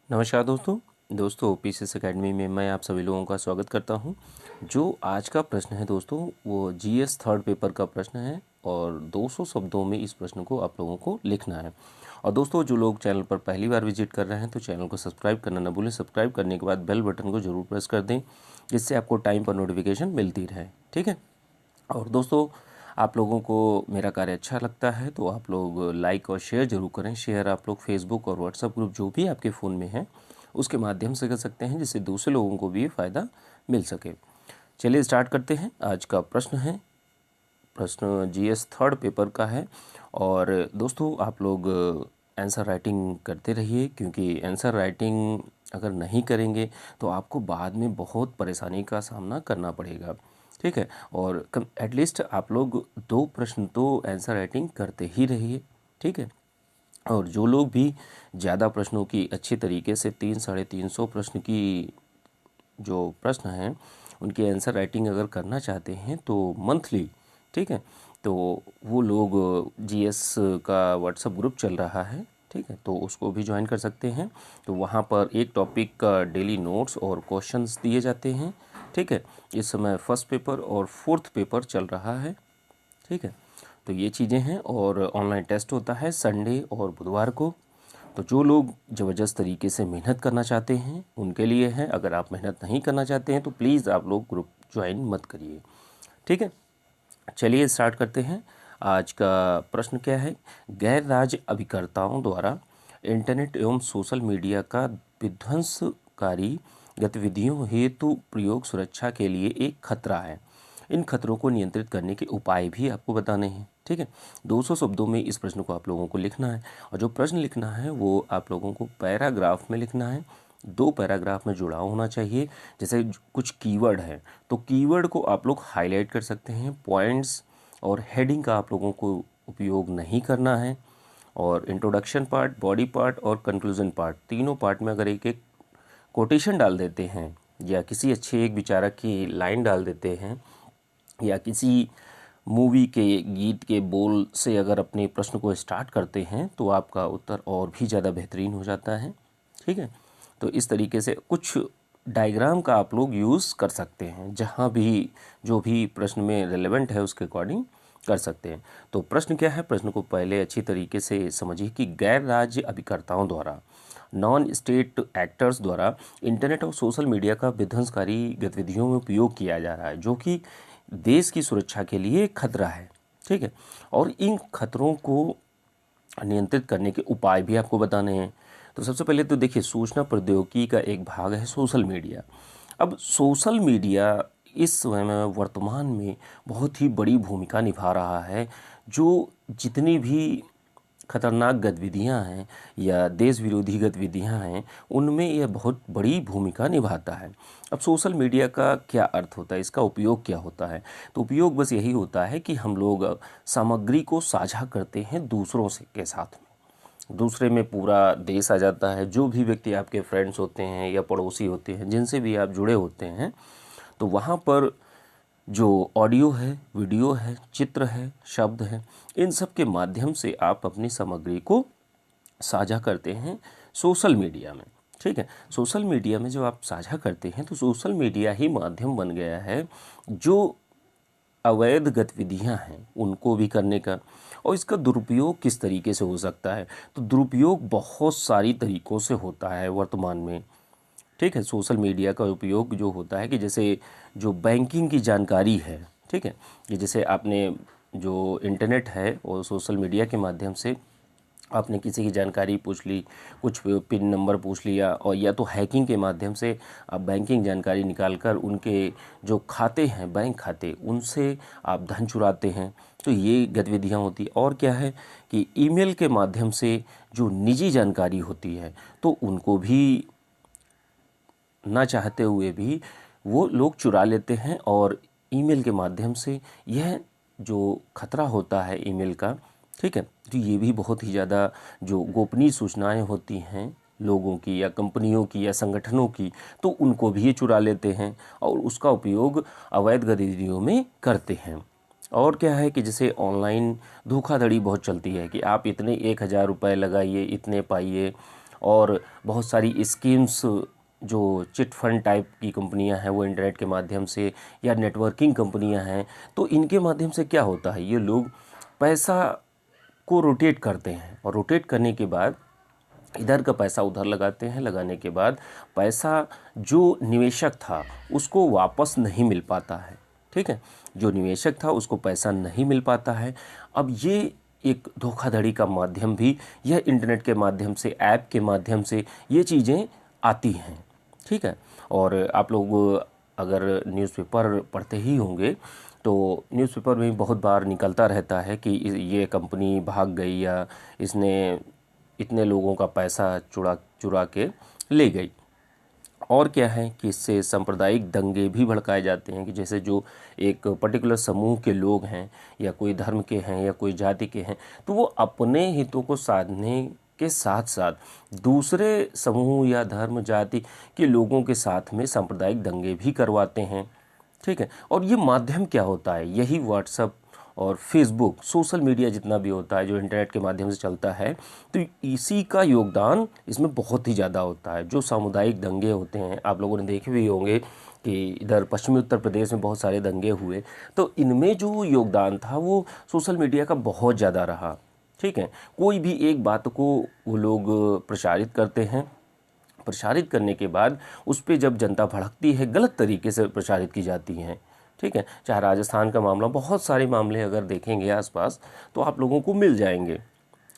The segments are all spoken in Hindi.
नमस्कार दोस्तों पीसीएस एकेडमी में मैं आप सभी लोगों का स्वागत करता हूं। जो आज का प्रश्न है दोस्तों वो जीएस थर्ड पेपर का प्रश्न है और 200 शब्दों में इस प्रश्न को आप लोगों को लिखना है। और दोस्तों जो लोग चैनल पर पहली बार विजिट कर रहे हैं तो चैनल को सब्सक्राइब करना ना भूलें। सब्सक्राइब करने के बाद बेल बटन को ज़रूर प्रेस कर दें जिससे आपको टाइम पर नोटिफिकेशन मिलती रहे। ठीक है। और दोस्तों आप लोगों को मेरा कार्य अच्छा लगता है तो आप लोग लाइक और शेयर ज़रूर करें। शेयर आप लोग फेसबुक और व्हाट्सएप ग्रुप जो भी आपके फ़ोन में है उसके माध्यम से कर सकते हैं जिससे दूसरे लोगों को भी फ़ायदा मिल सके। चलिए स्टार्ट करते हैं। आज का प्रश्न जीएस थर्ड पेपर का है। और दोस्तों आप लोग आंसर राइटिंग करते रहिए क्योंकि आंसर राइटिंग अगर नहीं करेंगे तो आपको बाद में बहुत परेशानी का सामना करना पड़ेगा। ठीक है। और एटलीस्ट आप लोग 2 प्रश्न तो आंसर राइटिंग करते ही रहिए। ठीक है। और जो लोग भी ज़्यादा प्रश्नों की अच्छे तरीके से 300-350 प्रश्न की जो प्रश्न हैं उनकी आंसर राइटिंग अगर करना चाहते हैं तो मंथली, ठीक है, तो वो लोग जीएस का व्हाट्सएप ग्रुप चल रहा है, ठीक है, तो उसको भी ज्वाइन कर सकते हैं। तो वहाँ पर एक टॉपिक का डेली नोट्स और क्वेश्चंस दिए जाते हैं। ठीक है। इस समय फर्स्ट पेपर और फोर्थ पेपर चल रहा है। ठीक है। तो ये चीज़ें हैं और ऑनलाइन टेस्ट होता है संडे और बुधवार को। तो जो लोग ज़बरदस्त तरीके से मेहनत करना चाहते हैं उनके लिए है। अगर आप मेहनत नहीं करना चाहते हैं तो प्लीज़ आप लोग ग्रुप ज्वाइन मत करिए। ठीक है। चलिए स्टार्ट करते हैं। आज का प्रश्न क्या है? गैर राज्य अभिकर्ताओं द्वारा इंटरनेट एवं सोशल मीडिया का विध्वंसकारी गतिविधियों हेतु प्रयोग सुरक्षा के लिए एक खतरा है। इन खतरों को नियंत्रित करने के उपाय भी आपको बताने हैं। ठीक है। 200 शब्दों में इस प्रश्न को आप लोगों को लिखना है और जो प्रश्न लिखना है वो आप लोगों को पैराग्राफ में लिखना है। 2 पैराग्राफ में जुड़ाव होना चाहिए। जैसे कुछ कीवर्ड है तो कीवर्ड को आप लोग हाईलाइट कर सकते हैं। पॉइंट्स और हेडिंग का आप लोगों को उपयोग नहीं करना है। और इंट्रोडक्शन पार्ट, बॉडी पार्ट और कंक्लूजन पार्ट, तीनों पार्ट में अगर एक एक कोटेशन डाल देते हैं या किसी अच्छे एक विचारक की लाइन डाल देते हैं या किसी मूवी के गीत के बोल से अगर अपने प्रश्न को स्टार्ट करते हैं तो आपका उत्तर और भी ज़्यादा बेहतरीन हो जाता है। ठीक है। तो इस तरीके से कुछ डायग्राम का आप लोग यूज़ कर सकते हैं जहाँ भी जो भी प्रश्न में रिलेवेंट है उसके अकॉर्डिंग कर सकते हैं। तो प्रश्न क्या है? प्रश्न को पहले अच्छी तरीके से समझिए कि गैर राज्य अभिकर्ताओं द्वारा, नॉन स्टेट एक्टर्स द्वारा इंटरनेट और सोशल मीडिया का विध्वंसकारी गतिविधियों में उपयोग किया जा रहा है जो कि देश की सुरक्षा के लिए खतरा है। ठीक है। और इन खतरों को नियंत्रित करने के उपाय भी आपको बताने हैं। तो सबसे पहले तो देखिए, सूचना प्रौद्योगिकी का एक भाग है सोशल मीडिया। अब सोशल मीडिया इस समय में वर्तमान में बहुत ही बड़ी भूमिका निभा रहा है। जो जितनी भी खतरनाक गतिविधियां हैं या देश विरोधी गतिविधियां हैं उनमें यह बहुत बड़ी भूमिका निभाता है। अब सोशल मीडिया का क्या अर्थ होता है, इसका उपयोग क्या होता है? तो उपयोग बस यही होता है कि हम लोग सामग्री को साझा करते हैं दूसरों से के साथ में। दूसरे में पूरा देश आ जाता है। जो भी व्यक्ति आपके फ्रेंड्स होते हैं या पड़ोसी होते हैं जिनसे भी आप जुड़े होते हैं तो वहाँ पर जो ऑडियो है, वीडियो है, चित्र है, शब्द है, इन सब के माध्यम से आप अपनी सामग्री को साझा करते हैं सोशल मीडिया में। ठीक है। सोशल मीडिया में जब आप साझा करते हैं तो सोशल मीडिया ही माध्यम बन गया है जो अवैध गतिविधियां हैं उनको भी करने का। और इसका दुरुपयोग किस तरीके से हो सकता है? तो दुरुपयोग बहुत सारी तरीक़ों से होता है वर्तमान में। ठीक है। सोशल मीडिया का उपयोग जो होता है कि जैसे जो बैंकिंग की जानकारी है, ठीक है, कि जैसे आपने जो इंटरनेट है और सोशल मीडिया के माध्यम से आपने किसी की जानकारी पूछ ली, कुछ पिन नंबर पूछ लिया और या तो हैकिंग के माध्यम से आप बैंकिंग जानकारी निकाल कर उनके जो खाते हैं, बैंक खाते, उनसे आप धन चुराते हैं। तो ये गतिविधियाँ होती हैं। और क्या है कि ईमेल के माध्यम से जो निजी जानकारी होती है तो उनको भी ना चाहते हुए भी वो लोग चुरा लेते हैं। और ईमेल के माध्यम से यह जो खतरा होता है ईमेल का, ठीक है, तो ये भी बहुत ही ज़्यादा जो गोपनीय सूचनाएं होती हैं लोगों की या कंपनियों की या संगठनों की, तो उनको भी ये चुरा लेते हैं और उसका उपयोग अवैध गतिविधियों में करते हैं। और क्या है कि जैसे ऑनलाइन धोखाधड़ी बहुत चलती है कि आप इतने 1000 रुपये लगाइए, इतने पाइए, और बहुत सारी स्कीम्स जो चिट फंड टाइप की कंपनियां हैं वो इंटरनेट के माध्यम से, या नेटवर्किंग कंपनियां हैं, तो इनके माध्यम से क्या होता है, ये लोग पैसा को रोटेट करते हैं और रोटेट करने के बाद इधर का पैसा उधर लगाते हैं। लगाने के बाद पैसा जो निवेशक था उसको वापस नहीं मिल पाता है। ठीक है, जो निवेशक था उसको पैसा नहीं मिल पाता है। अब ये एक धोखाधड़ी का माध्यम भी यह इंटरनेट के माध्यम से, ऐप के माध्यम से ये चीज़ें आती हैं। ठीक है, और आप लोग अगर न्यूज़पेपर पढ़ते ही होंगे तो न्यूज़पेपर में बहुत बार निकलता रहता है कि ये कंपनी भाग गई, या इसने इतने लोगों का पैसा चुरा के ले गई। और क्या है कि इससे सांप्रदायिक दंगे भी भड़काए जाते हैं कि जैसे जो एक पर्टिकुलर समूह के लोग हैं, या कोई धर्म के हैं, या कोई जाति के हैं, तो वो अपने हितों को साधने के साथ साथ दूसरे समूह या धर्म जाति के लोगों के साथ में सांप्रदायिक दंगे भी करवाते हैं। ठीक है, और ये माध्यम क्या होता है, यही व्हाट्सएप और फेसबुक, सोशल मीडिया जितना भी होता है जो इंटरनेट के माध्यम से चलता है, तो इसी का योगदान इसमें बहुत ही ज़्यादा होता है। जो सामुदायिक दंगे होते हैं, आप लोगों ने देखे भी होंगे कि इधर पश्चिमी उत्तर प्रदेश में बहुत सारे दंगे हुए, तो इनमें जो योगदान था वो सोशल मीडिया का बहुत ज़्यादा रहा। ठीक है, कोई भी एक बात को वो लोग प्रचारित करते हैं, प्रसारित करने के बाद उस पर जब जनता भड़कती है, गलत तरीके से प्रसारित की जाती हैं। ठीक है, चाहे राजस्थान का मामला, बहुत सारे मामले अगर देखेंगे आसपास तो आप लोगों को मिल जाएंगे।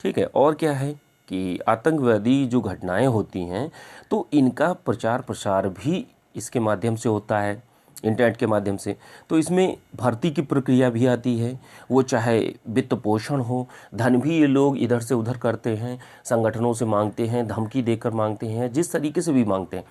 ठीक है, और क्या है कि आतंकवादी जो घटनाएं होती हैं तो इनका प्रचार प्रसार भी इसके माध्यम से होता है, इंटरनेट के माध्यम से। तो इसमें भर्ती की प्रक्रिया भी आती है, वो चाहे वित्त पोषण हो, धन भी ये लोग इधर से उधर करते हैं, संगठनों से मांगते हैं, धमकी देकर मांगते हैं, जिस तरीके से भी मांगते हैं,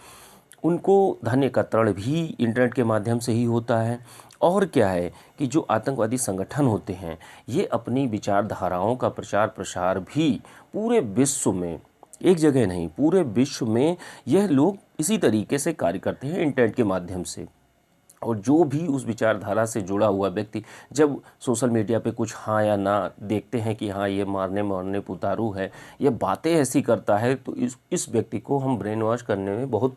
उनको धन एकत्रण भी इंटरनेट के माध्यम से ही होता है। और क्या है कि जो आतंकवादी संगठन होते हैं ये अपनी विचारधाराओं का प्रचार प्रसार भी पूरे विश्व में, एक जगह नहीं, पूरे विश्व में यह लोग इसी तरीके से कार्य करते हैं इंटरनेट के माध्यम से। और जो भी उस विचारधारा से जुड़ा हुआ व्यक्ति जब सोशल मीडिया पे कुछ हाँ या ना देखते हैं कि हाँ ये मारने मारने पुतारू है, ये बातें ऐसी करता है, तो इस व्यक्ति को हम ब्रेन वॉश करने में बहुत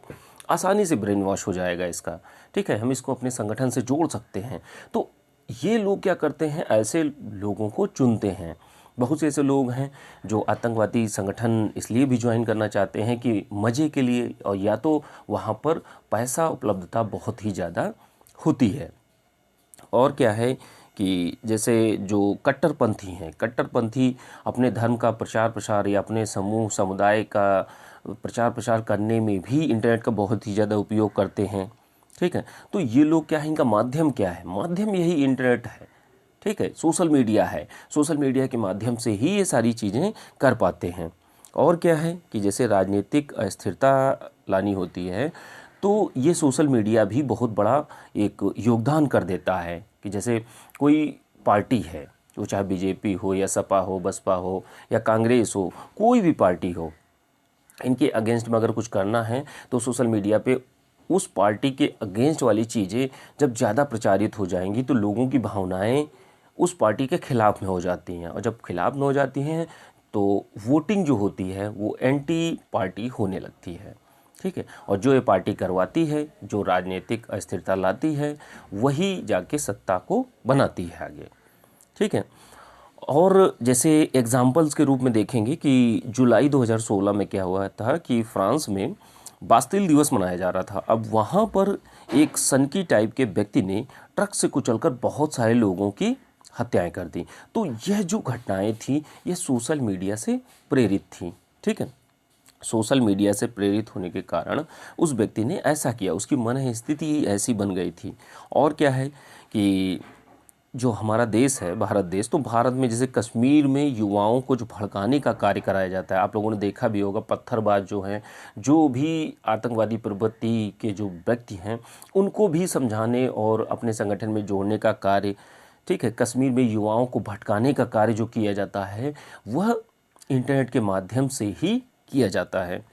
आसानी से ब्रेन वॉश हो जाएगा इसका। ठीक है, हम इसको अपने संगठन से जोड़ सकते हैं। तो ये लोग क्या करते हैं, ऐसे लोगों को चुनते हैं। बहुत से ऐसे लोग हैं जो आतंकवादी संगठन इसलिए भी ज्वाइन करना चाहते हैं कि मज़े के लिए, और या तो वहाँ पर पैसा उपलब्धता बहुत ही ज़्यादा होती है। और क्या है कि जैसे जो कट्टरपंथी हैं, कट्टरपंथी अपने धर्म का प्रचार प्रसार या अपने समूह समुदाय का प्रचार प्रसार करने में भी इंटरनेट का बहुत ही ज़्यादा उपयोग करते हैं। ठीक है, तो ये लोग क्या है, इनका माध्यम क्या है, माध्यम यही इंटरनेट है। ठीक है, सोशल मीडिया है, सोशल मीडिया के माध्यम से ही ये सारी चीज़ें कर पाते हैं। और क्या है कि जैसे राजनीतिक अस्थिरता लानी होती है तो ये सोशल मीडिया भी बहुत बड़ा एक योगदान कर देता है कि जैसे कोई पार्टी है, वो चाहे बीजेपी हो या सपा हो, बसपा हो या कांग्रेस हो, कोई भी पार्टी हो, इनके अगेंस्ट में अगर कुछ करना है तो सोशल मीडिया पे उस पार्टी के अगेंस्ट वाली चीज़ें जब ज़्यादा प्रचारित हो जाएंगी तो लोगों की भावनाएं उस पार्टी के खिलाफ में हो जाती हैं, और जब खिलाफ में हो जाती हैं तो वोटिंग जो होती है वो एंटी पार्टी होने लगती है। ठीक है, और जो ये पार्टी करवाती है, जो राजनीतिक अस्थिरता लाती है, वही जाके सत्ता को बनाती है आगे। ठीक है, और जैसे एग्जाम्पल्स के रूप में देखेंगे कि जुलाई 2016 में क्या हुआ था कि फ्रांस में बास्तिल दिवस मनाया जा रहा था। अब वहाँ पर एक सनकी टाइप के व्यक्ति ने ट्रक से कुचलकर बहुत सारे लोगों की हत्याएं कर दी। तो यह जो घटनाएं थी ये सोशल मीडिया से प्रेरित थी। ठीक है, सोशल मीडिया से प्रेरित होने के कारण उस व्यक्ति ने ऐसा किया, उसकी मन स्थिति ही ऐसी बन गई थी। और क्या है कि जो हमारा देश है, भारत देश, तो भारत में जैसे कश्मीर में युवाओं को जो भड़काने का कार्य कराया जाता है, आप लोगों ने देखा भी होगा, पत्थरबाज जो हैं, जो भी आतंकवादी प्रवृत्ति के जो व्यक्ति हैं, उनको भी समझाने और अपने संगठन में जोड़ने का कार्य, ठीक है, कश्मीर में युवाओं को भटकाने का कार्य जो किया जाता है वह इंटरनेट के माध्यम से ही किया जाता है।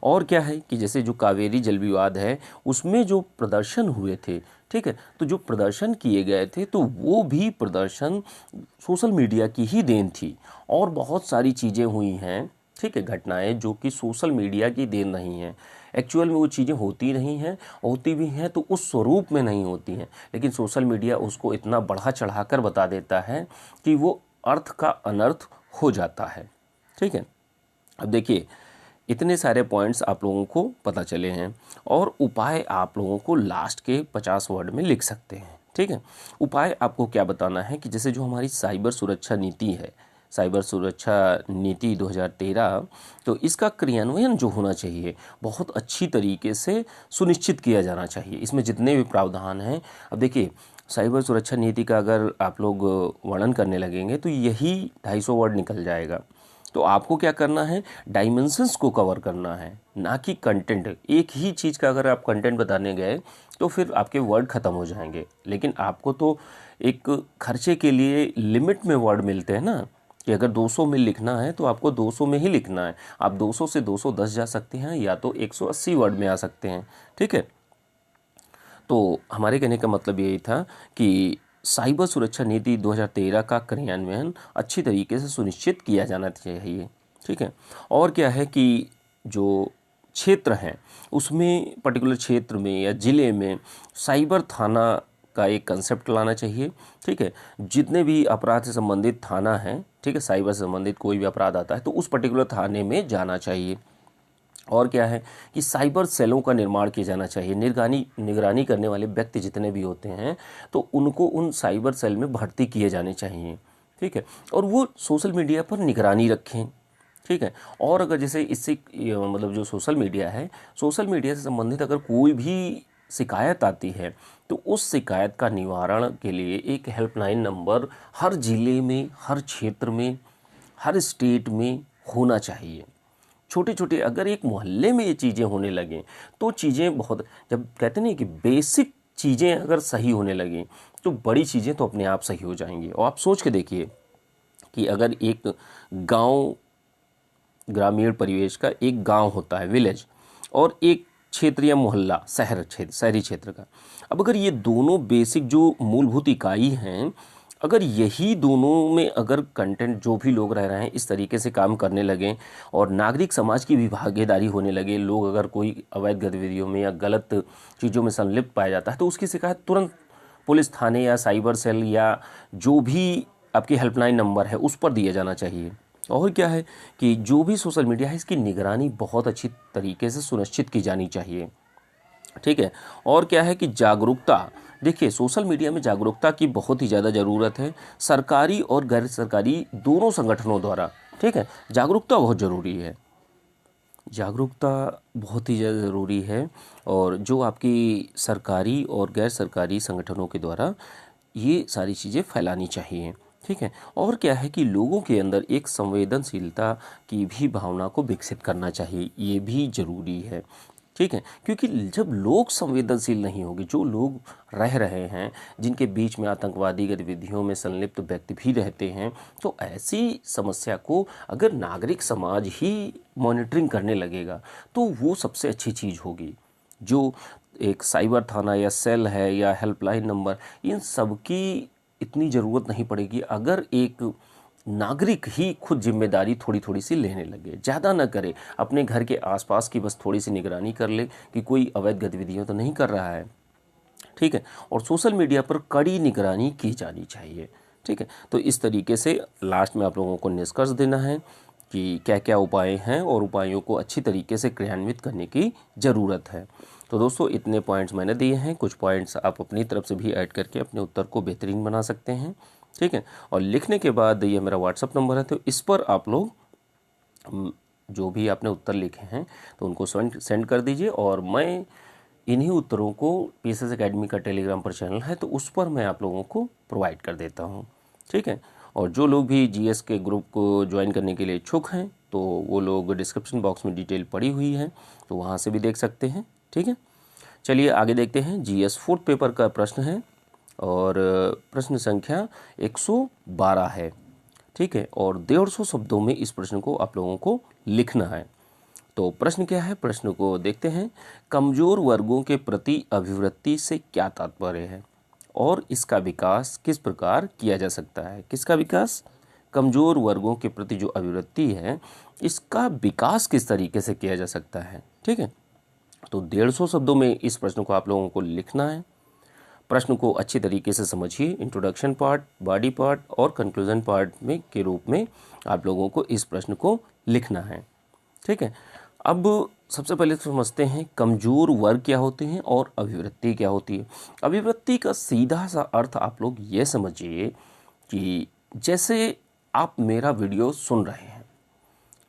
और क्या है कि जैसे जो कावेरी जल विवाद है उसमें जो प्रदर्शन हुए थे, ठीक है, तो जो प्रदर्शन किए गए थे तो वो भी प्रदर्शन सोशल मीडिया की ही देन थी। और बहुत सारी चीज़ें हुई हैं, ठीक है, घटनाएं जो कि सोशल मीडिया की देन नहीं है। एक्चुअल में वो चीज़ें होती नहीं हैं, होती भी हैं तो उस स्वरूप में नहीं होती हैं, लेकिन सोशल मीडिया उसको इतना बढ़ा चढ़ाकर बता देता है कि वो अर्थ का अनर्थ हो जाता है। ठीक है, अब देखिए इतने सारे पॉइंट्स आप लोगों को पता चले हैं और उपाय आप लोगों को लास्ट के 50 वर्ड में लिख सकते हैं। ठीक है, उपाय आपको क्या बताना है कि जैसे जो हमारी साइबर सुरक्षा नीति है, साइबर सुरक्षा नीति 2013, तो इसका क्रियान्वयन जो होना चाहिए बहुत अच्छी तरीके से सुनिश्चित किया जाना चाहिए। इसमें जितने भी प्रावधान हैं, अब देखिए साइबर सुरक्षा नीति का अगर आप लोग वर्णन करने लगेंगे तो यही 250 वर्ड निकल जाएगा। तो आपको क्या करना है, डायमेंशंस को कवर करना है, ना कि कंटेंट। एक ही चीज़ का अगर आप कंटेंट बताने गए तो फिर आपके वर्ड ख़त्म हो जाएंगे, लेकिन आपको तो एक खर्चे के लिए लिमिट में वर्ड मिलते हैं ना, कि अगर 200 में लिखना है तो आपको 200 में ही लिखना है। आप 200 से 210 जा सकते हैं या तो 180 वर्ड में आ सकते हैं। ठीक है, तो हमारे कहने का मतलब यही था कि साइबर सुरक्षा नीति 2013 का क्रियान्वयन अच्छी तरीके से सुनिश्चित किया जाना चाहिए। ठीक है, और क्या है कि जो क्षेत्र हैं उसमें, पर्टिकुलर क्षेत्र में या ज़िले में साइबर थाना का एक कंसेप्ट लाना चाहिए। ठीक है, जितने भी अपराध से संबंधित थाना है, ठीक है, साइबर से संबंधित कोई भी अपराध आता है तो उस पर्टिकुलर थाने में जाना चाहिए। और क्या है कि साइबर सेलों का निर्माण किया जाना चाहिए। निगरानी करने वाले व्यक्ति जितने भी होते हैं तो उनको उन साइबर सेल में भर्ती किए जाने चाहिए। ठीक है, और वो सोशल मीडिया पर निगरानी रखें। ठीक है, और अगर जैसे इससे मतलब जो सोशल मीडिया है, सोशल मीडिया से संबंधित अगर कोई भी शिकायत आती है तो उस शिकायत का निवारण के लिए एक हेल्पलाइन नंबर हर ज़िले में, हर क्षेत्र में, हर स्टेट में होना चाहिए। छोटे छोटे अगर एक मोहल्ले में ये चीज़ें होने लगें तो चीज़ें बहुत, जब कहते नहीं कि बेसिक चीज़ें अगर सही होने लगें तो बड़ी चीज़ें तो अपने आप सही हो जाएंगी। और आप सोच के देखिए कि अगर एक गांव, ग्रामीण परिवेश का एक गांव होता है, विलेज, और एक क्षेत्र या मोहल्ला, शहरी क्षेत्र का, अब अगर ये दोनों बेसिक जो मूलभूत इकाई हैं, अगर यही दोनों में अगर कंटेंट जो भी लोग रह रहे हैं इस तरीके से काम करने लगें और नागरिक समाज की भी भागीदारी होने लगे, लोग अगर कोई अवैध गतिविधियों में या गलत चीज़ों में संलिप्त पाया जाता है तो उसकी शिकायत तुरंत पुलिस थाने या साइबर सेल या जो भी आपकी हेल्पलाइन नंबर है उस पर दिया जाना चाहिए। और क्या है कि जो भी सोशल मीडिया है इसकी निगरानी बहुत अच्छी तरीके से सुनिश्चित की जानी चाहिए। ठीक है, और क्या है कि जागरूकता, देखिए सोशल मीडिया में जागरूकता की बहुत ही ज़्यादा ज़रूरत है, सरकारी और गैर सरकारी दोनों संगठनों द्वारा। ठीक है, जागरूकता बहुत ज़रूरी है, जागरूकता बहुत ही ज़्यादा ज़रूरी है। और जो आपकी सरकारी और गैर सरकारी संगठनों के द्वारा ये सारी चीज़ें फैलानी चाहिए। ठीक है, और क्या है कि लोगों के अंदर एक संवेदनशीलता की भी भावना को विकसित करना चाहिए, ये भी ज़रूरी है। ठीक है, क्योंकि जब लोग संवेदनशील नहीं होंगे, जो लोग रह रहे हैं जिनके बीच में आतंकवादी गतिविधियों में संलिप्त व्यक्ति भी रहते हैं, तो ऐसी समस्या को अगर नागरिक समाज ही मॉनिटरिंग करने लगेगा तो वो सबसे अच्छी चीज़ होगी। जो एक साइबर थाना या सेल है या हेल्पलाइन नंबर, इन सब की इतनी ज़रूरत नहीं पड़ेगी अगर एक नागरिक ही खुद जिम्मेदारी थोड़ी थोड़ी सी लेने लगे, ज़्यादा ना करे, अपने घर के आसपास की बस थोड़ी सी निगरानी कर ले कि कोई अवैध गतिविधियां तो नहीं कर रहा है। ठीक है, और सोशल मीडिया पर कड़ी निगरानी की जानी चाहिए। ठीक है, तो इस तरीके से लास्ट में आप लोगों को निष्कर्ष देना है कि क्या क्या उपाय हैं और उपायों को अच्छी तरीके से क्रियान्वित करने की ज़रूरत है। तो दोस्तों इतने पॉइंट्स मैंने दिए हैं, कुछ पॉइंट्स आप अपनी तरफ से भी ऐड करके अपने उत्तर को बेहतरीन बना सकते हैं। ठीक है, और लिखने के बाद ये मेरा व्हाट्सअप नंबर है, तो इस पर आप लोग जो भी आपने उत्तर लिखे हैं तो उनको सेंड कर दीजिए और मैं इन्हीं उत्तरों को, पीएसएस एकेडमी का टेलीग्राम पर चैनल है तो उस पर मैं आप लोगों को प्रोवाइड कर देता हूँ। ठीक है, और जो लोग भी जीएस के ग्रुप को ज्वाइन करने के लिए इच्छुक हैं तो वो लोग डिस्क्रिप्शन बॉक्स में डिटेल पड़ी हुई है तो वहाँ से भी देख सकते हैं। ठीक है, चलिए आगे देखते हैं। जीएस फोर्थ पेपर का प्रश्न है और प्रश्न संख्या 112 है। ठीक है, और 150 शब्दों में इस प्रश्न को आप लोगों को लिखना है। तो प्रश्न क्या है, प्रश्न को देखते हैं। कमजोर वर्गों के प्रति अभिवृत्ति से क्या तात्पर्य है और इसका विकास किस प्रकार किया जा सकता है। किसका विकास, कमज़ोर वर्गों के प्रति जो अभिवृत्ति है इसका विकास किस तरीके से किया जा सकता है। ठीक है, तो 150 शब्दों में इस प्रश्न को आप लोगों को लिखना है। प्रश्न को अच्छी तरीके से समझिए, इंट्रोडक्शन पार्ट, बॉडी पार्ट और कंक्लूजन पार्ट में के रूप में आप लोगों को इस प्रश्न को लिखना है। ठीक है, अब सबसे पहले तो समझते हैं कमज़ोर वर्ग क्या होते हैं और अभिवृत्ति क्या होती है। अभिवृत्ति का सीधा सा अर्थ आप लोग ये समझिए कि जैसे आप मेरा वीडियो सुन रहे हैं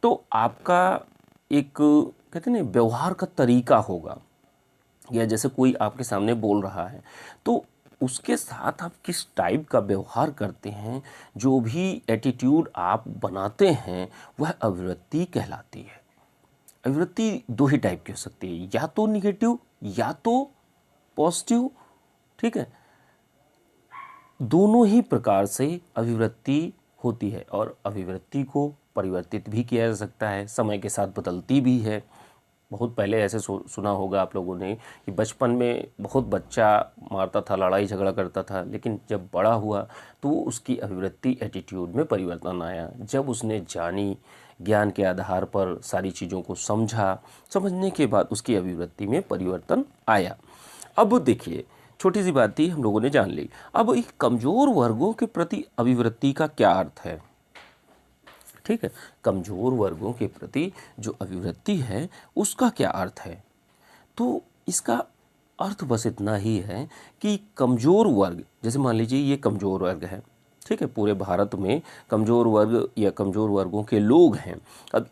तो आपका एक कहते हैं ना व्यवहार का तरीका होगा, या जैसे कोई आपके सामने बोल रहा है तो उसके साथ आप किस टाइप का व्यवहार करते हैं, जो भी एटीट्यूड आप बनाते हैं वह अभिवृत्ति कहलाती है। अभिवृत्ति दो ही टाइप की हो सकती है, या तो निगेटिव या तो पॉजिटिव। ठीक है, दोनों ही प्रकार से अभिवृत्ति होती है और अभिवृत्ति को परिवर्तित भी किया जा सकता है, समय के साथ बदलती भी है। बहुत पहले ऐसे सुना होगा आप लोगों ने कि बचपन में बहुत बच्चा मारता था, लड़ाई झगड़ा करता था, लेकिन जब बड़ा हुआ तो उसकी अभिवृत्ति एटीट्यूड में परिवर्तन आया। जब उसने जानी, ज्ञान के आधार पर सारी चीज़ों को समझा, समझने के बाद उसकी अभिवृत्ति में परिवर्तन आया। अब देखिए, छोटी सी बात थी, हम लोगों ने जान ली। अब एक कमज़ोर वर्गों के प्रति अभिवृत्ति का क्या अर्थ है। ठीक है, कमज़ोर वर्गों के प्रति जो अभिवृत्ति है उसका क्या अर्थ है। तो इसका अर्थ बस इतना ही है कि कमज़ोर वर्ग, जैसे मान लीजिए ये कमज़ोर वर्ग है, ठीक है, पूरे भारत में कमज़ोर वर्ग या कमज़ोर वर्गों के लोग हैं। अब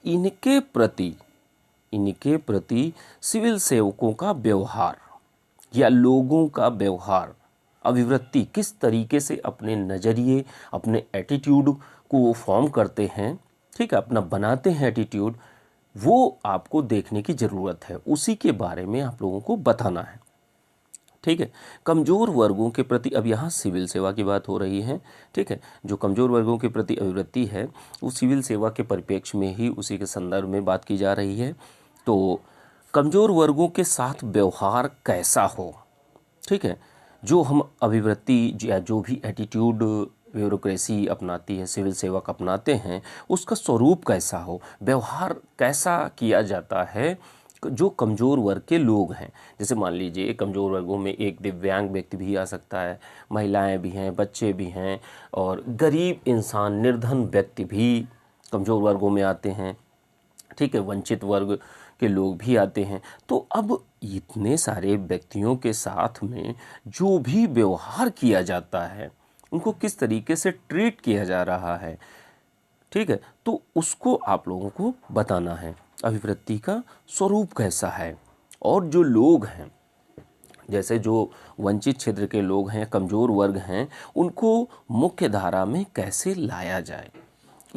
इनके प्रति सिविल सेवकों का व्यवहार या लोगों का व्यवहार, अभिवृत्ति किस तरीके से अपने नज़रिए, अपने एटीट्यूड को फॉर्म करते हैं, ठीक है, अपना बनाते हैं एटीट्यूड, वो आपको देखने की ज़रूरत है। उसी के बारे में आप लोगों को बताना है। ठीक है, कमज़ोर वर्गों के प्रति, अब यहाँ सिविल सेवा की बात हो रही है। ठीक है, जो कमज़ोर वर्गों के प्रति अभिवृत्ति है वो सिविल सेवा के परिप्रेक्ष्य में ही, उसी के संदर्भ में बात की जा रही है। तो कमज़ोर वर्गों के साथ व्यवहार कैसा हो, ठीक है, जो हम अभिवृत्ति या जो भी एटीट्यूड ब्यूरोक्रेसी अपनाती है, सिविल सेवक अपनाते हैं, उसका स्वरूप कैसा हो, व्यवहार कैसा किया जाता है जो कमज़ोर वर्ग के लोग हैं। जैसे मान लीजिए कमज़ोर वर्गों में एक दिव्यांग व्यक्ति भी आ सकता है, महिलाएं भी हैं, बच्चे भी हैं, और गरीब इंसान, निर्धन व्यक्ति भी कमज़ोर वर्गों में आते हैं। ठीक है, वंचित वर्ग के लोग भी आते हैं। तो अब इतने सारे व्यक्तियों के साथ में जो भी व्यवहार किया जाता है, उनको किस तरीके से ट्रीट किया जा रहा है, ठीक है, तो उसको आप लोगों को बताना है। अभिवृत्ति का स्वरूप कैसा है, और जो लोग हैं, जैसे जो वंचित क्षेत्र के लोग हैं, कमज़ोर वर्ग हैं, उनको मुख्य धारा में कैसे लाया जाए,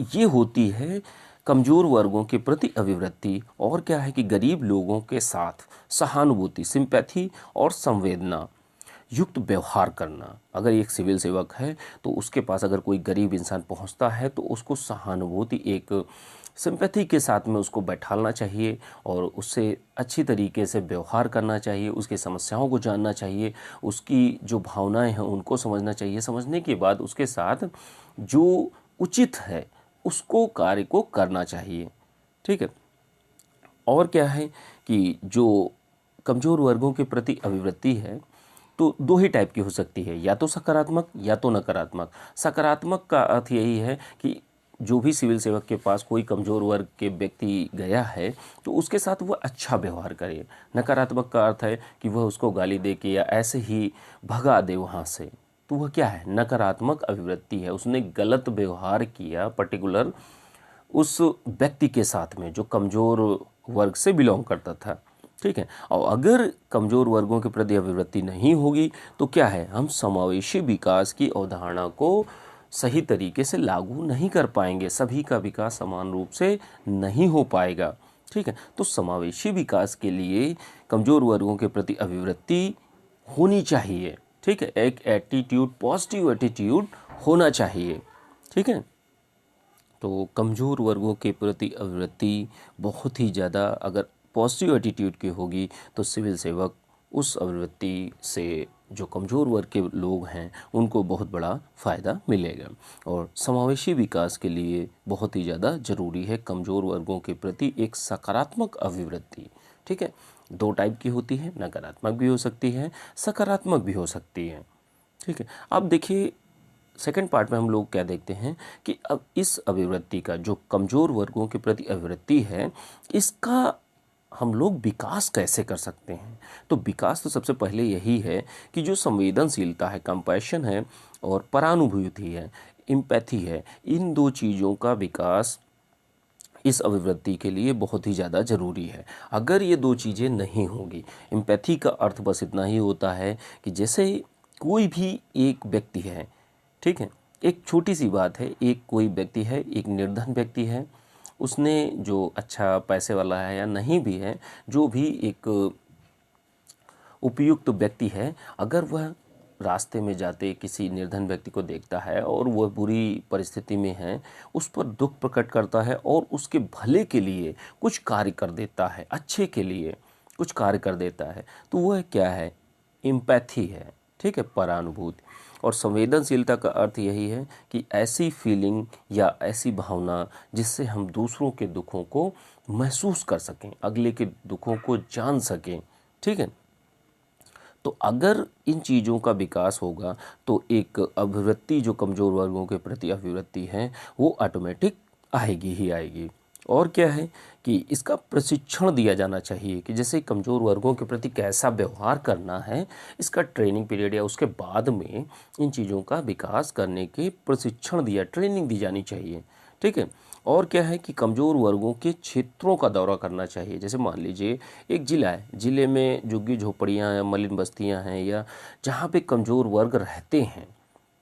ये होती है कमज़ोर वर्गों के प्रति अभिवृत्ति। और क्या है कि गरीब लोगों के साथ सहानुभूति, सिंपैथी और संवेदना युक्त व्यवहार करना। अगर एक सिविल सेवक है तो उसके पास अगर कोई गरीब इंसान पहुंचता है तो उसको सहानुभूति, एक सिंपैथी के साथ में उसको बैठालना चाहिए और उससे अच्छी तरीके से व्यवहार करना चाहिए, उसकी समस्याओं को जानना चाहिए, उसकी जो भावनाएं हैं उनको समझना चाहिए। समझने के बाद उसके साथ जो उचित है उसको कार्य को करना चाहिए। ठीक है, और क्या है कि जो कमज़ोर वर्गों के प्रति अभिवृत्ति है तो दो ही टाइप की हो सकती है, या तो सकारात्मक या तो नकारात्मक। सकारात्मक का अर्थ यही है कि जो भी सिविल सेवक के पास कोई कमज़ोर वर्ग के व्यक्ति गया है तो उसके साथ वह अच्छा व्यवहार करे। नकारात्मक का अर्थ है कि वह उसको गाली दे के या ऐसे ही भगा दे वहाँ से, तो वह क्या है, नकारात्मक अभिवृत्ति है। उसने गलत व्यवहार किया पर्टिकुलर उस व्यक्ति के साथ में जो कमज़ोर वर्ग से बिलोंग करता था। ठीक है, और अगर कमज़ोर वर्गों के प्रति अभिवृत्ति नहीं होगी तो क्या है, हम समावेशी विकास की अवधारणा को सही तरीके से लागू नहीं कर पाएंगे, सभी का विकास समान रूप से नहीं हो पाएगा। ठीक है, तो समावेशी विकास के लिए कमज़ोर वर्गों के प्रति अभिवृत्ति होनी चाहिए। ठीक है, एक एटीट्यूड, पॉजिटिव एटीट्यूड होना चाहिए। ठीक है, तो कमज़ोर वर्गों के प्रति अभिवृत्ति बहुत ही ज़्यादा अगर पॉजिटिव एटीट्यूड की होगी तो सिविल सेवक उस अभिवृत्ति से जो कमज़ोर वर्ग के लोग हैं उनको बहुत बड़ा फ़ायदा मिलेगा। और समावेशी विकास के लिए बहुत ही ज़्यादा ज़रूरी है कमज़ोर वर्गों के प्रति एक सकारात्मक अभिवृत्ति। ठीक है, दो टाइप की होती है, नकारात्मक भी हो सकती है, सकारात्मक भी हो सकती है। ठीक है, अब देखिए सेकंड पार्ट में हम लोग क्या देखते हैं कि अब इस अभिवृत्ति का जो कमज़ोर वर्गों के प्रति अभिवृत्ति है, इसका हम लोग विकास कैसे कर सकते हैं। तो विकास तो सबसे पहले यही है कि जो संवेदनशीलता है, कंपैशन है और परानुभूति है, एम्पैथी है, इन दो चीज़ों का विकास इस अभिवृत्ति के लिए बहुत ही ज़्यादा ज़रूरी है। अगर ये दो चीज़ें नहीं होंगी, एम्पैथी का अर्थ बस इतना ही होता है कि जैसे कोई भी एक व्यक्ति है, ठीक है, एक छोटी सी बात है, एक कोई व्यक्ति है, एक निर्धन व्यक्ति है, उसने जो अच्छा पैसे वाला है या नहीं भी है, जो भी एक उपयुक्त व्यक्ति है, अगर वह रास्ते में जाते किसी निर्धन व्यक्ति को देखता है और वह बुरी परिस्थिति में है, उस पर दुख प्रकट करता है और उसके भले के लिए कुछ कार्य कर देता है, अच्छे के लिए कुछ कार्य कर देता है, तो वह क्या है, एम्पैथी है। ठीक है, परानुभूति। और संवेदनशीलता का अर्थ यही है कि ऐसी फीलिंग या ऐसी भावना जिससे हम दूसरों के दुखों को महसूस कर सकें, अगले के दुखों को जान सकें। ठीक है, तो अगर इन चीज़ों का विकास होगा तो एक अभिवृत्ति जो कमज़ोर वर्गों के प्रति अभिवृत्ति है वो ऑटोमेटिक आएगी ही आएगी। और क्या है कि इसका प्रशिक्षण दिया जाना चाहिए कि जैसे कमज़ोर वर्गों के प्रति कैसा व्यवहार करना है, इसका ट्रेनिंग पीरियड या उसके बाद में इन चीज़ों का विकास करने के प्रशिक्षण ट्रेनिंग दी जानी चाहिए। ठीक है, और क्या है कि कमज़ोर वर्गों के क्षेत्रों का दौरा करना चाहिए। जैसे मान लीजिए एक ज़िला है, ज़िले में झुग्गी झोपड़ियाँ या मलिन बस्तियाँ हैं या जहाँ पे कमज़ोर वर्ग रहते हैं।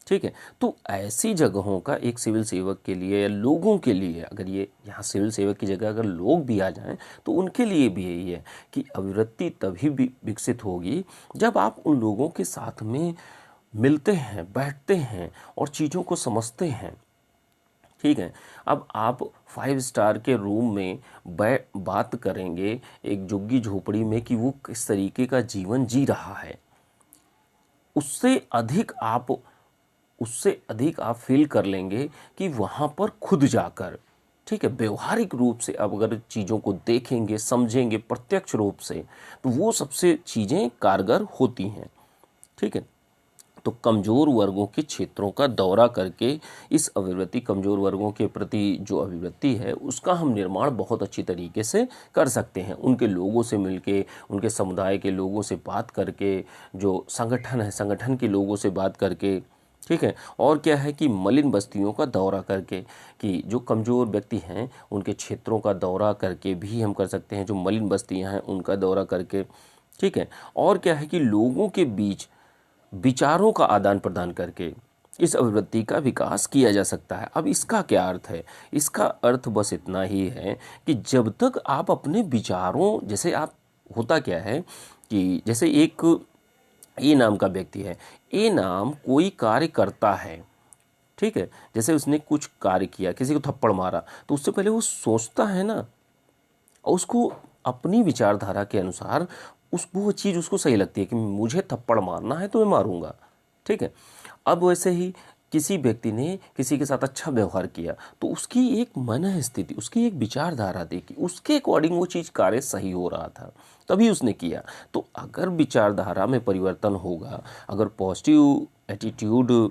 ठीक है, तो ऐसी जगहों का एक सिविल सेवक के लिए या लोगों के लिए, अगर ये यहाँ सिविल सेवक की जगह अगर लोग भी आ जाएं तो उनके लिए भी यही है कि अभिवृत्ति तभी भी विकसित होगी जब आप उन लोगों के साथ में मिलते हैं, बैठते हैं और चीज़ों को समझते हैं। ठीक है, अब आप 5 स्टार के रूम में बात करेंगे एक झुग्गी झोपड़ी में कि वो किस तरीके का जीवन जी रहा है, उससे अधिक आप फील कर लेंगे कि वहाँ पर खुद जाकर। ठीक है, व्यवहारिक रूप से आप अगर चीज़ों को देखेंगे, समझेंगे प्रत्यक्ष रूप से, तो वो सबसे चीज़ें कारगर होती हैं। ठीक है, तो कमज़ोर वर्गों के क्षेत्रों का दौरा करके इस अभिवृत्ति, कमज़ोर वर्गों के प्रति जो अभिवृत्ति है उसका हम निर्माण बहुत अच्छी तरीके से कर सकते हैं। उनके लोगों से मिलके, उनके समुदाय के लोगों से बात करके, जो संगठन है संगठन के लोगों से बात करके। ठीक है, और क्या है कि मलिन बस्तियों का दौरा करके, कि जो कमज़ोर व्यक्ति हैं उनके क्षेत्रों का दौरा करके भी हम कर सकते हैं, जो मलिन बस्तियां हैं उनका दौरा करके। ठीक है, और क्या है कि लोगों के बीच विचारों का आदान प्रदान करके इस अभिवृत्ति का विकास किया जा सकता है। अब इसका क्या अर्थ है, इसका अर्थ बस इतना ही है कि जब तक आप अपने विचारों, जैसे आप, होता क्या है कि जैसे एक ए नाम का व्यक्ति है, ए नाम कोई कार्य करता है। ठीक है, जैसे उसने कुछ कार्य किया, किसी को थप्पड़ मारा, तो उससे पहले वो सोचता है ना, और उसको अपनी विचारधारा के अनुसार वो चीज़ उसको सही लगती है कि मुझे थप्पड़ मारना है तो मैं मारूंगा। ठीक है, अब वैसे ही किसी व्यक्ति ने किसी के साथ अच्छा व्यवहार किया तो उसकी एक मन स्थिति, उसकी एक विचारधारा देखी, उसके अकॉर्डिंग वो चीज़ कार्य सही हो रहा था तभी उसने किया। तो अगर विचारधारा में परिवर्तन होगा, अगर पॉजिटिव एटीट्यूड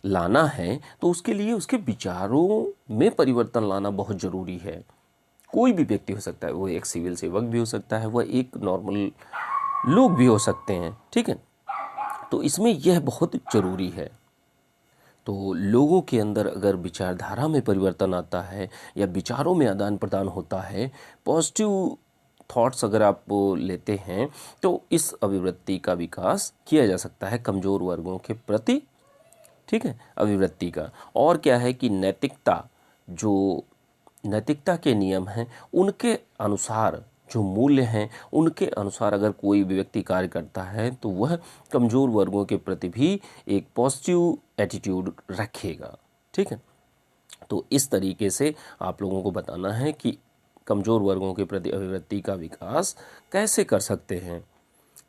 लाना है तो उसके लिए उसके विचारों में परिवर्तन लाना बहुत ज़रूरी है। कोई भी व्यक्ति हो सकता है, वो एक सिविल सेवक भी हो सकता है, वह एक नॉर्मल लोग भी हो सकते हैं। ठीक है, तो इसमें यह बहुत ज़रूरी है। तो लोगों के अंदर अगर विचारधारा में परिवर्तन आता है या विचारों में आदान प्रदान होता है, पॉजिटिव थॉट्स अगर आप लेते हैं, तो इस अभिवृत्ति का विकास किया जा सकता है कमज़ोर वर्गों के प्रति। ठीक है, अभिवृत्ति का। और क्या है कि नैतिकता, जो नैतिकता के नियम हैं उनके अनुसार, जो मूल्य हैं उनके अनुसार अगर कोई भी व्यक्ति कार्य करता है तो वह कमज़ोर वर्गों के प्रति भी एक पॉजिटिव एटीट्यूड रखेगा। ठीक है, तो इस तरीके से आप लोगों को बताना है कि कमज़ोर वर्गों के प्रति अभिवृत्ति का विकास कैसे कर सकते हैं।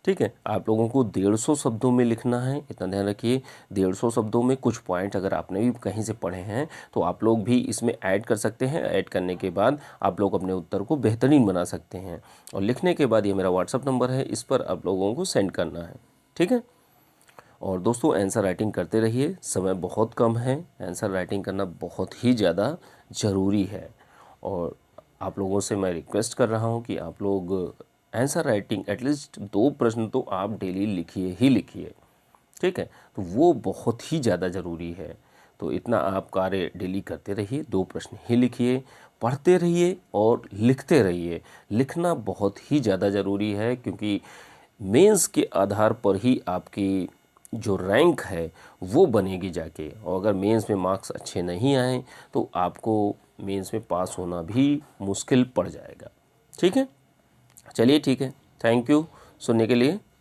ठीक है, आप लोगों को 150 शब्दों में लिखना है, इतना ध्यान रखिए। 150 शब्दों में कुछ पॉइंट अगर आपने भी कहीं से पढ़े हैं तो आप लोग भी इसमें ऐड कर सकते हैं। ऐड करने के बाद आप लोग अपने उत्तर को बेहतरीन बना सकते हैं। और लिखने के बाद ये मेरा व्हाट्सअप नंबर है, इस पर आप लोगों को सेंड करना है। ठीक है। और दोस्तों आंसर राइटिंग करते रहिए, समय बहुत कम है, आंसर राइटिंग करना बहुत ही ज़्यादा ज़रूरी है। और आप लोगों से मैं रिक्वेस्ट कर रहा हूँ कि आप लोग आंसर राइटिंग एटलीस्ट 2 प्रश्न तो आप डेली लिखिए ही लिखिए। ठीक है, तो वो बहुत ही ज़्यादा ज़रूरी है। तो इतना आप कार्य डेली करते रहिए, 2 प्रश्न ही लिखिए, पढ़ते रहिए और लिखते रहिए। लिखना बहुत ही ज़्यादा ज़रूरी है, क्योंकि मेंस के आधार पर ही आपकी जो रैंक है वो बनेगी जाके। और अगर मेंस में मार्क्स अच्छे नहीं आए तो आपको मेंस में पास होना भी मुश्किल पड़ जाएगा। ठीक है, चलिए ठीक है, थैंक यू सुनने के लिए।